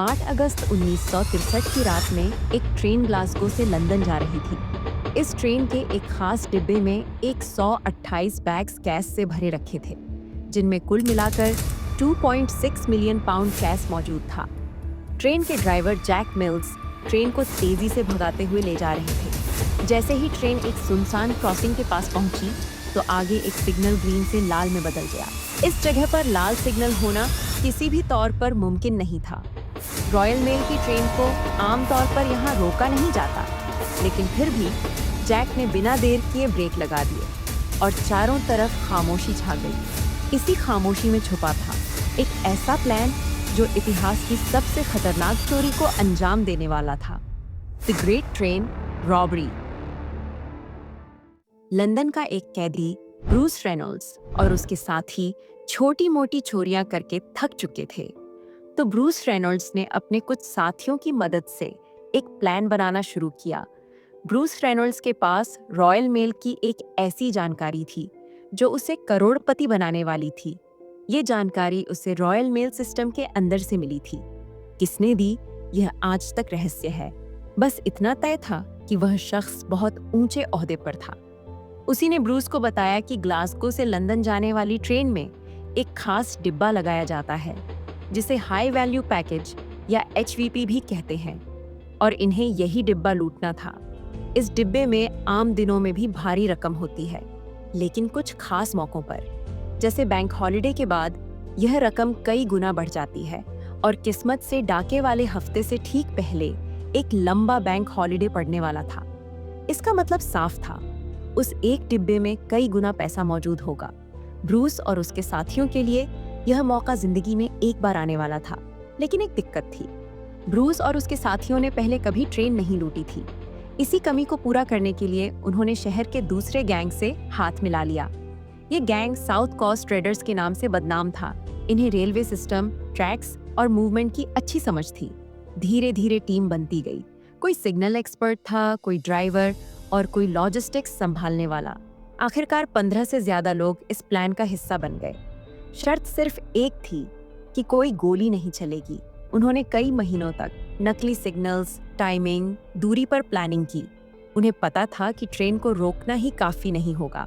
8 अगस्त 1963 की रात में एक ट्रेन ग्लासगो से लंदन जा रही थी। इस ट्रेन के एक खास डिब्बे में 128 बैग्स गैस से भरे रखे थे, जिनमें कुल मिलाकर 2.6 मिलियन पाउंड गैस मौजूद था। ट्रेन के ड्राइवर जैक मिल्स ट्रेन को तेजी से भगाते हुए ले जा रहे थे। जैसे ही ट्रेन एक सुनसान क्रॉसिंग के पास पहुंची, तो आगे एक सिग्नल ग्रीन से लाल में बदल गया। इस जगह पर लाल सिग्नल होना किसी भी तौर पर मुमकिन नहीं था। रॉयल मेल की ट्रेन को आमतौर पर यहाँ रोका नहीं जाता, लेकिन फिर भी जैक ने बिना देर किए ब्रेक लगा दिए और चारों तरफ खामोशी छा गई। इसी खामोशी में छुपा था एक ऐसा प्लान जो इतिहास की सबसे खतरनाक चोरी को अंजाम देने वाला था, the great train robbery. London का एक कैदी ब्रूस रेनॉल्ड्स और उसके साथी छोटी-मोटी चोरियां करके थक चुके थे। तो ब्रूस रेनॉल्ड्स ने अपने कुछ साथियों की मदद से एक प्लान बनाना शुरू किया। ब्रूस रेनॉल्ड्स के पास रॉयल मेल की एक ऐसी जानकारी थी जो उसे करोड़पति बनाने वाली थी। ये जानकारी उसे रॉयल मेल सिस्टम के अंदर से मिली थी। किसने दी, यह आज तक रहस्य है। बस इतना तय था कि वह शख्स बहुत ऊंचे ओहदे पर था। उसी ने ब्रूस को बताया कि ग्लासगो से लंदन जाने वाली ट्रेन में एक खास डिब्बा लगाया जाता है, जिसे हाई वैल्यू पैकेज या HVP भी कहते हैं, और इन्हें यही डिब्बा लूटना था। इस डिब्बे में आम दिनों में भी भारी रकम होती है, लेकिन कुछ खास मौकों पर, जैसे बैंक हॉलिडे के बाद, यह रकम कई गुना बढ़ जाती है। और किस्मत से डाके वाले हफ्ते से ठीक पहले एक लंबा बैंक हॉलिडे पड़ने वाला था। इसका मतलब साफ था, उस एक डिब्बे में कई गुना पैसा मौजूद होगा। ब्रूस और उसके साथियों के लिए यह मौका जिंदगी में एक बार आने वाला था, लेकिन एक दिक्कत थी। ब्रूस और उसके साथियों ने पहले कभी ट्रेन नहीं लूटी थी। इसी कमी को पूरा करने के लिए उन्होंने शहर के दूसरे गैंग से हाथ मिला लिया। ये गैंग साउथ कोस्ट ट्रेडर्स के नाम से बदनाम था। इन्हें रेलवे सिस्टम, ट्रैक्स और मूवमेंट की अच्छी समझ थी। धीरे धीरे टीम बनती गई। कोई सिग्नल एक्सपर्ट था, कोई ड्राइवर और कोई लॉजिस्टिक्स संभालने वाला। आखिरकार 15 से ज्यादा लोग इस प्लान का हिस्सा बन गए। शर्त सिर्फ एक थी कि कोई गोली नहीं चलेगी। उन्होंने कई महीनों तक नकली सिग्नल्स, टाइमिंग, दूरी पर प्लानिंग की। उन्हें पता था कि ट्रेन को रोकना ही काफी नहीं होगा,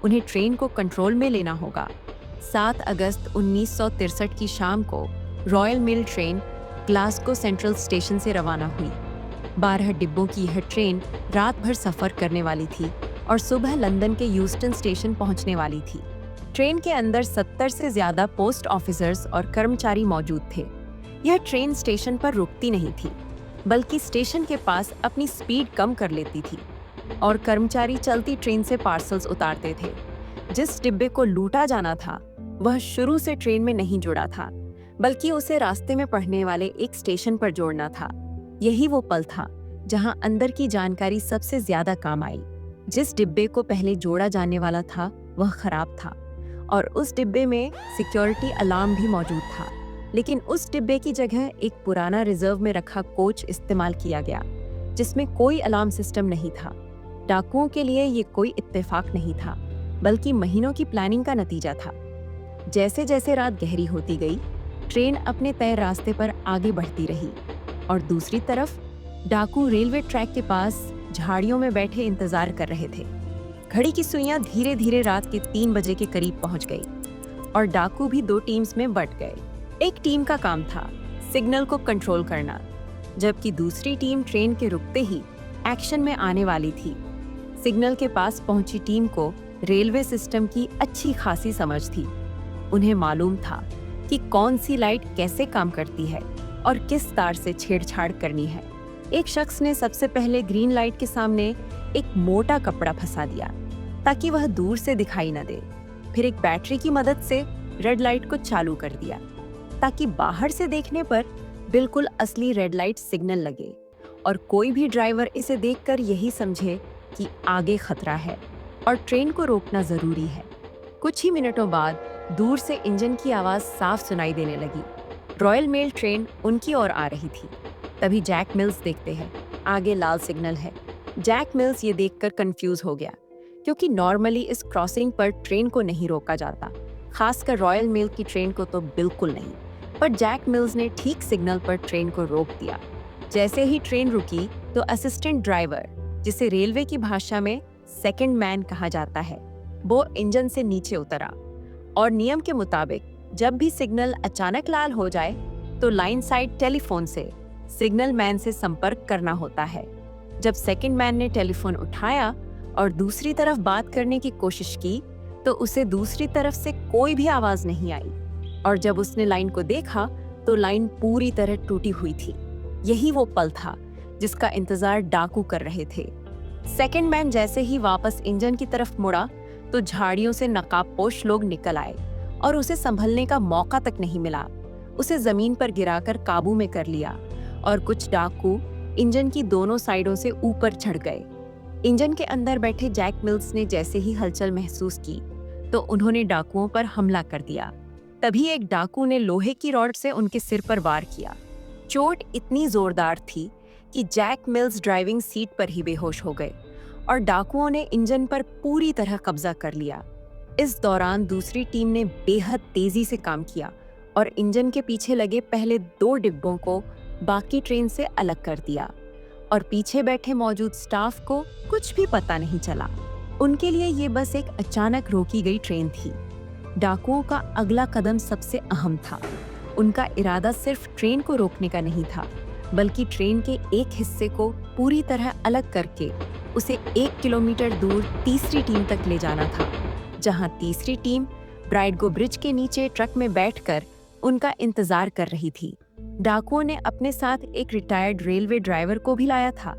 उन्हें ट्रेन को कंट्रोल में लेना होगा। 7 अगस्त 1963 की शाम को Royal Mail train Glasgow Central station से रवाना हुई। 12 डिब्बों की यह ट्रेन रात भर सफर करने वाली थी और सुबह लंदन के यूस्टन स्टेशन पहुंचने वाली थी। ट्रेन के अंदर 70 से ज्यादा पोस्ट ऑफिसर्स और कर्मचारी मौजूद थे। यह ट्रेन स्टेशन पर रुकती नहीं थी, बल्कि स्टेशन के पास अपनी स्पीड कम कर लेती थी और कर्मचारी चलती ट्रेन से पार्सल्स उतारते थे। जिस डिब्बे को लूटा जाना था, वह शुरू से ट्रेन में नहीं जुड़ा था, बल्कि उसे रास्ते में पड़ने वाले एक स्टेशन पर जोड़ना था। यही वो पल था जहां अंदर की जानकारी सबसे ज्यादा काम आई। जिस डिब्बे को पहले जोड़ा जाने वाला था, वह खराब था और उस डिब्बे में सिक्योरिटी अलार्म भी मौजूद था। लेकिन उस डिब्बे की जगह एक पुराना रिजर्व में रखा कोच इस्तेमाल किया गया, जिसमें कोई अलार्म सिस्टम नहीं था। डाकुओं के लिए ये कोई इत्तेफाक नहीं था, बल्कि महीनों की प्लानिंग का नतीजा था। जैसे जैसे रात गहरी होती गई, ट्रेन अपने तय रास्ते पर आगे बढ़ती रही और दूसरी तरफ डाकू रेलवे ट्रैक के पास झाड़ियों में बैठे इंतजार कर रहे थे। घड़ी की सुइयां धीरे धीरे रात के 3 बजे के करीब पहुंच गई और डाकू भी 2 टीम्स में बंट गए। एक टीम का काम था सिग्नल को कंट्रोल करना, जबकि दूसरी टीम ट्रेन के रुकते ही एक्शन में आने वाली थी। सिग्नल के पास पहुंची टीम को रेलवे सिस्टम की अच्छी खासी समझ थी। उन्हें मालूम था कि कौन सी लाइट कैसे काम करती है और किस तार से छेड़छाड़ करनी है। एक शख्स ने सबसे पहले ग्रीन लाइट के सामने एक मोटा कपड़ा फंसा दिया ताकि वह दूर से दिखाई न दे। फिर एक बैटरी की मदद से रेड लाइट को चालू कर दिया ताकि बाहर से देखने पर बिल्कुल असली रेड लाइट सिग्नल लगे और कोई भी ड्राइवर इसे देखकर यही समझे कि आगे खतरा है और ट्रेन को रोकना जरूरी है। कुछ ही मिनटों बाद दूर से इंजन की आवाज साफ सुनाई देने लगी। रॉयल मेल ट्रेन उनकी ओर आ रही थी। तभी जैक मिल्स देखते हैं आगे लाल सिग्नल है। जैक मिल्स ये देखकर कंफ्यूज हो गया, क्योंकि नॉर्मली इस क्रॉसिंग पर ट्रेन को नहीं रोका जाता, खासकर रॉयल मेल की ट्रेन को तो बिल्कुल नहीं। पर जैक मिल्स ने ठीक सिग्नल पर ट्रेन को रोक दिया। जैसे ही ट्रेन रुकी तो असिस्टेंट ड्राइवर, जिसे रेलवे की भाषा में सेकंड मैन कहा जाता है, वो इंजन से नीचे उतरा और नियम के मुताबिक जब भी सिग्नल अचानक लाल हो जाए तो लाइन साइड टेलीफोन से सिग्नल मैन से संपर्क करना होता है। जब सेकंड मैन ने टेलीफोन उठाया और दूसरी तरफ बात करने की कोशिश की तो उसे दूसरी तरफ से कोई भी आवाज नहीं आई, और जब उसने लाइन को देखा तो लाइन पूरी तरह टूटी हुई थी। यही वो पल था जिसका इंतजार डाकू कर रहे थे। सेकंड मैन जैसे ही वापस इंजन की तरफ मुड़ा तो झाड़ियों से नकाबपोश लोग निकल आए और उसे संभलने का मौका तक नहीं मिला। उसे जमीन पर गिराकर काबू में कर लिया और कुछ डाकू इंजन की दोनों साइडों से ऊपर चढ़ गए। इंजन के अंदर बैठे जैक मिल्स ने जैसे ही हलचल महसूस की तो उन्होंने डाकुओं पर हमला कर दिया। तभी एक डाकू ने लोहे की रॉड से उनके सिर पर वार किया। चोट इतनी जोरदार थी कि जैक मिल्स ड्राइविंग सीट पर ही बेहोश हो गए और डाकुओं ने इंजन पर पूरी तरह कब्जा कर लिया। इस दौरान दूसरी टीम ने बेहद तेजी से काम किया और इंजन के पीछे लगे पहले 2 डिब्बों को बाकी ट्रेन से अलग कर दिया, और पीछे बैठे मौजूद स्टाफ को कुछ भी पता नहीं चला। उनके लिए ये बस एक अचानक रोकी गई ट्रेन थी। डाकुओं का अगला कदम सबसे अहम था। उनका इरादा सिर्फ ट्रेन को रोकने का नहीं था, बल्कि ट्रेन के एक हिस्से को पूरी तरह अलग करके उसे 1 किलोमीटर दूर तीसरी टीम तक ले जाना था, जहां तीसरी टीम ब्राइडगो ब्रिज के नीचे ट्रक में बैठकर उनका इंतजार कर रही थी। डाकुओं ने अपने साथ एक रिटायर्ड रेलवे ड्राइवर को भी लाया था।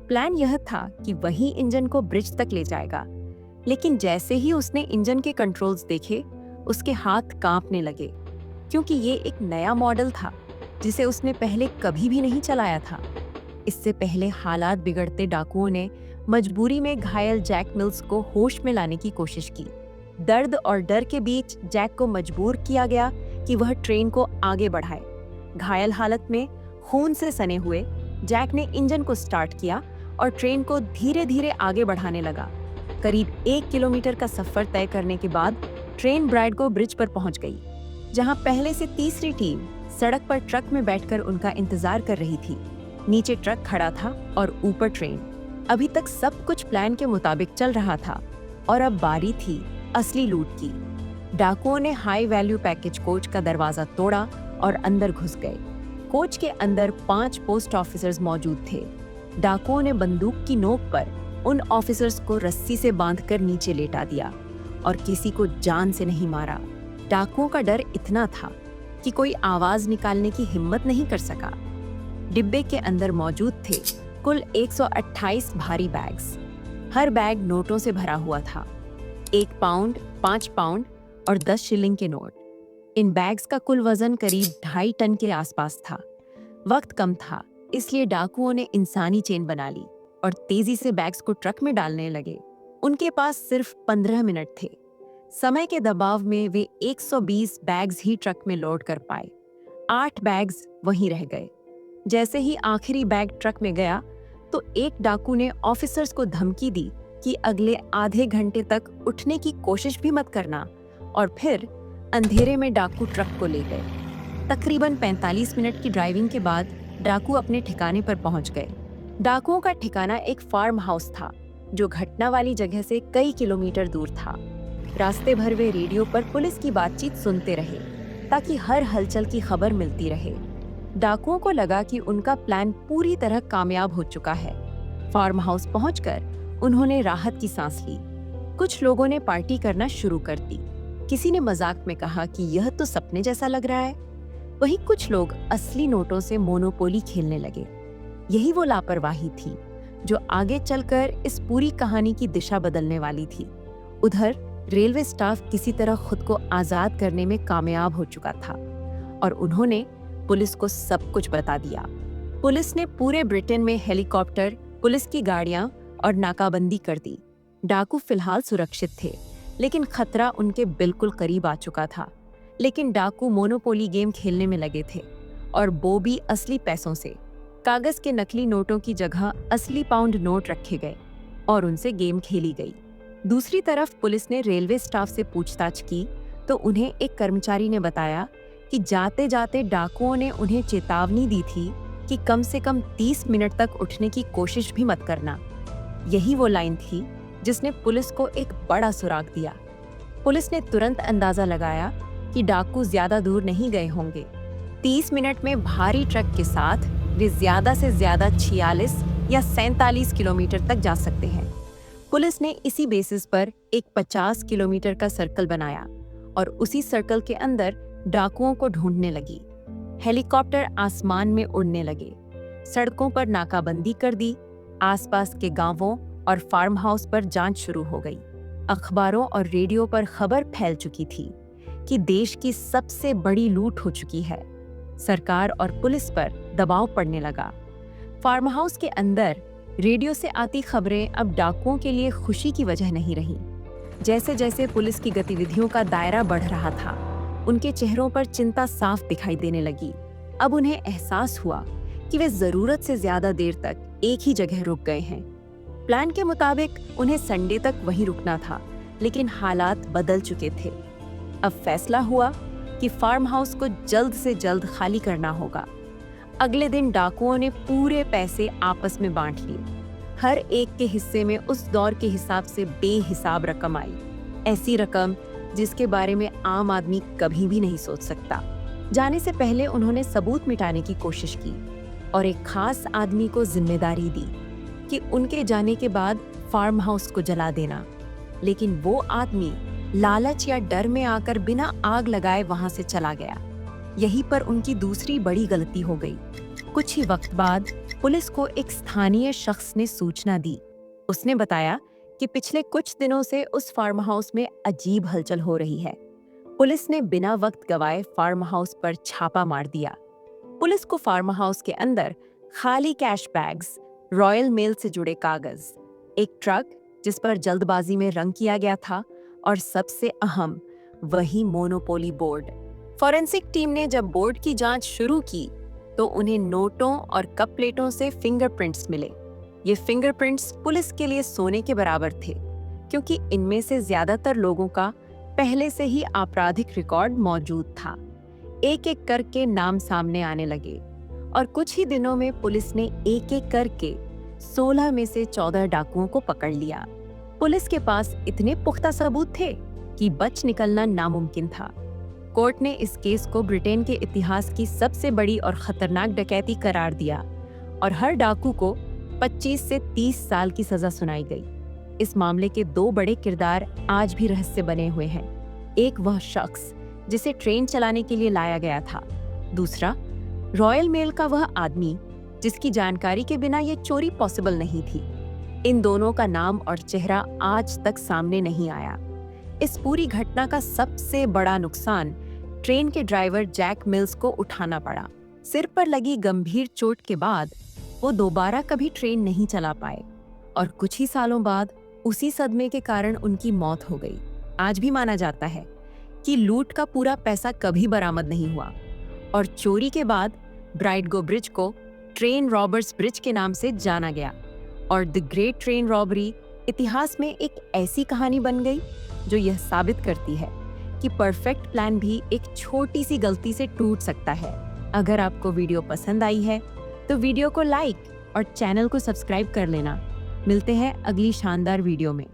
प्लान यह था कि वही इंजन को ब्रिज तक ले जाएगा, लेकिन जैसे ही उसने इंजन के कंट्रोल्स देखे, उसके हाथ कांपने लगे, क्योंकि ये एक नया मॉडल था जिसे उसने पहले कभी भी नहीं चलाया था। इससे पहले हालात बिगड़ते डाकुओं ने मजबूरी में घायल जैक मिल्स को होश में लाने की कोशिश की। दर्द और डर के बीच जैक को मजबूर किया गया कि वह ट्रेन को आगे बढ़ाए। घायल हालत में खून से सने हुए जैक ने इंजन को स्टार्ट किया और ट्रेन को धीरे धीरे आगे बढ़ाने लगा। करीब 1 किलोमीटर का सफर तय करने के बाद ट्रेन ब्राइडगो ब्रिज पर पहुंच गई, जहां पहले से तीसरी टीम सड़क पर ट्रक में बैठकर उनका इंतजार कर रही थी। नीचे ट्रक खड़ा था और ऊपर ट्रेन। अभी तक सब कुछ प्लान के मुताबिक चल रहा था और अब बारी थी असली लूट की। डाकुओं ने हाई वैल्यू पैकेज कोच का दरवाजा तोड़ा और अंदर घुस गए। कोच के अंदर 5 पोस्ट ऑफिसर्स मौजूद थे। डाकुओं ने बंदूक की नोक पर उन ऑफिसर्स को रस्सी से बांधकर नीचे लेटा दिया और किसी को जान से नहीं मारा। डाकुओं का डर इतना था कि कोई आवाज निकालने की हिम्मत नहीं कर सका। डिब्बे के अंदर मौजूद थे कुल 128 भारी बैग्स। हर बैग नोटों से भरा हुआ था, 1 पाउंड, 5 पाउंड और 10 शिलिंग के नोट। इन बैग्स का कुल वजन करीब 2.5 टन के आसपास था। वक्त कम था, इसलिए डाकुओं ने इंसानी चेन बना ली और तेजी से बैग्स को ट्रक में डालने लगे। उनके पास सिर्फ 15 मिनट थे। समय के दबाव में वे 120 बैग्स ही ट्रक में लोड कर पाए। 8 बैग्स वहीं रह गए। जैसे ही आखिरी बैग ट्रक में गया तो एक डाकू ने ऑफिसर्स को धमकी दी कि अगले आधे घंटे तक उठने की कोशिश भी मत करना, और फिर अंधेरे में डाकू ट्रक को ले गए। तकरीबन 45 मिनट की ड्राइविंग के बाद डाकू अपने ठिकाने पर पहुंच गए। डाकुओं का ठिकाना एक फार्म हाउस था जो घटना वाली जगह से कई किलोमीटर दूर था। रास्ते भर वे रेडियो पर पुलिस की बातचीत सुनते रहे ताकि हर हलचल की खबर मिलती रहे। डाकुओं को लगा कि उनका प्लान पूरी तरह कामयाब हो चुका है। फार्म हाउस पहुंचकर उन्होंने राहत की सांस ली। कुछ लोगों ने पार्टी करना शुरू कर दी। किसी ने मजाक में कहा कि यह तो सपने जैसा लग रहा है। वहीं कुछ लोग असली नोटों से मोनोपोली खेलने लगे। यही वो लापरवाही थी जो आगे चलकर इस पूरी कहानी की दिशा बदलने वाली थी। उधर रेलवे स्टाफ किसी तरह खुद को आजाद करने में कामयाब हो चुका था और उन्होंने पुलिस को सब कुछ बता दिया। पुलिस ने पूरे ब्रिटेन में हेलीकॉप्टर, पुलिस की गाड़ियां और नाकाबंदी कर दी। डाकू फिलहाल सुरक्षित थे, लेकिन खतरा उनके बिल्कुल करीब आ चुका था। लेकिन डाकू मोनोपोली गेम खेलने में लगे थे, और वो भी असली पैसों से। कागज के नकली नोटों की जगह असली पाउंड नोट रखे गए और उनसे गेम खेली गई। दूसरी तरफ पुलिस ने रेलवे स्टाफ से पूछताछ की तो उन्हें एक कर्मचारी ने बताया कि जाते जाते डाकुओं ने उन्हें चेतावनी दी थी कि कम से कम 30 मिनट तक उठने की कोशिश भी मत करना। यही वो लाइन थी जिसने पुलिस को एक बड़ा सुराग दिया। पुलिस ने तुरंत अंदाजा लगाया कि डाकू ज्यादा दूर नहीं गए होंगे। 30 मिनट में भारी ट्रक के साथ वे ज्यादा से ज्यादा 46 या 47 किलोमीटर तक जा सकते हैं। पुलिस ने इसी बेसिस पर एक 50 किलोमीटर का सर्कल बनाया और उसी सर्कल के अंदर डाकुओं को ढूंढने लगी। हेलीकॉप्टर आसमान में उड़ने लगे, सड़कों पर नाकाबंदी कर दी, आसपास के गांवों और फार्म हाउस पर जांच शुरू हो गई। अखबारों और रेडियो पर खबर फैल चुकी थी कि देश की सबसे बड़ी लूट हो चुकी है। सरकार और पुलिस पर दबाव पड़ने लगा। फार्म हाउस के अंदर रेडियो से आती खबरें अब डाकुओं के लिए खुशी की वजह नहीं रहीं। जैसे जैसे पुलिस की गतिविधियों का दायरा बढ़ रहा था, उनके चेहरों पर चिंता साफ दिखाई देने लगी। अब उन्हें एहसास हुआ कि वे जरूरत से ज्यादा देर तक एक ही जगह रुक गए हैं। प्लान के मुताबिक उन्हें संडे तक वहीं रुकना था, लेकिन हालात बदल चुके थे। अब फैसला हुआ कि फार्म हाउस को जल्द से जल्द खाली करना होगा। अगले दिन डाकुओं ने पूरे पैसे आपस में बांट लिए। हर एक के हिस्से में उस दौर के हिसाब से बेहिसाब रकम आई, ऐसी रकम जिसके बारे में आम आदमी कभी भी नहीं सोच सकता। जाने से पहले उन्होंने सबूत मिटाने की कोशिश की और एक खास आदमी को जिम्मेदारी दी कि उनके जाने के बाद फार्म हाउस को जला देना। लेकिन वो आदमी लालच या डर में आकर बिना आग लगाए वहां से चला गया। यहीं पर उनकी दूसरी बड़ी गलती हो गई। कुछ ही वक्त बाद पुलिस को एक स्थानीय शख्स ने सूचना दी। उसने बताया कि पिछले कुछ दिनों से उस फार्म हाउस में अजीब हलचल हो रही है। पुलिस ने बिना वक्त गवाए फार्म हाउस पर छापा मार दिया। पुलिस को फार्म हाउस के अंदर खाली कैश बैग्स, रॉयल मेल से जुड़े कागज, एक ट्रक जिस पर जल्दबाजी में रंग किया गया था और सबसे अहम वही मोनोपोली बोर्ड। फॉरेंसिक टीम ने जब बोर्ड की जांच शुरू की तो उन्हें नोटों और कप प्लेटों से फिंगरप्रिंट्स मिले। ये फिंगरप्रिंट्स पुलिस के लिए सोने के बराबर थे, क्योंकि इनमें से ज्यादातर लोगों का पहले से ही आपराधिक रिकॉर्ड मौजूद था। एक एक करके नाम सामने आने लगे और कुछ ही दिनों में पुलिस ने एक एक करके 16 में से 14 डाकुओं को पकड़ लिया। पुलिस के पास इतने पुख्ता सबूत थे कि बच निकलना नामुमकिन था। कोर्ट ने इस केस को ब्रिटेन के इतिहास की सबसे बड़ी और खतरनाक डकैती करार दिया और हर डाकू को 25 से 30 साल की सजा सुनाई गई। इस मामले के दो बड़े किरदार आज भी रहस्य बने हुए हैं। एक वह शख्स जिसे ट्रेन चलाने के लिए लाया गया था, दूसरा रॉयल मेल का वह आदमी जिसकी जानकारी के बिना ये चोरी पॉसिबल नहीं थी। इन दोनों का नाम और चेहरा आज तक सामने नहीं आया। इस पूरी घटना का सबसे बड़ा नुकसान ट्रेन के ड्राइवर जैक मिल्स को उठाना पड़ा। सिर पर लगी गंभीर चोट के बाद वो दोबारा कभी ट्रेन नहीं चला पाए और कुछ ही सालों बाद उसी सदमे के कारण उनकी मौत हो गई। आज भी माना जाता है कि लूट का पूरा पैसा कभी बरामद नहीं हुआ और चोरी के बाद ब्राइडगो ब्रिज को ट्रेन रॉबर्स ब्रिज के नाम से जाना गया और द ग्रेट ट्रेन रॉबरी इतिहास में एक ऐसी कहानी बन गई जो यह साबित करती है कि परफेक्ट प्लान भी एक छोटी सी गलती से टूट सकता है। अगर आपको वीडियो पसंद आई है तो वीडियो को लाइक और चैनल को सब्सक्राइब कर लेना। मिलते हैं अगली शानदार वीडियो में।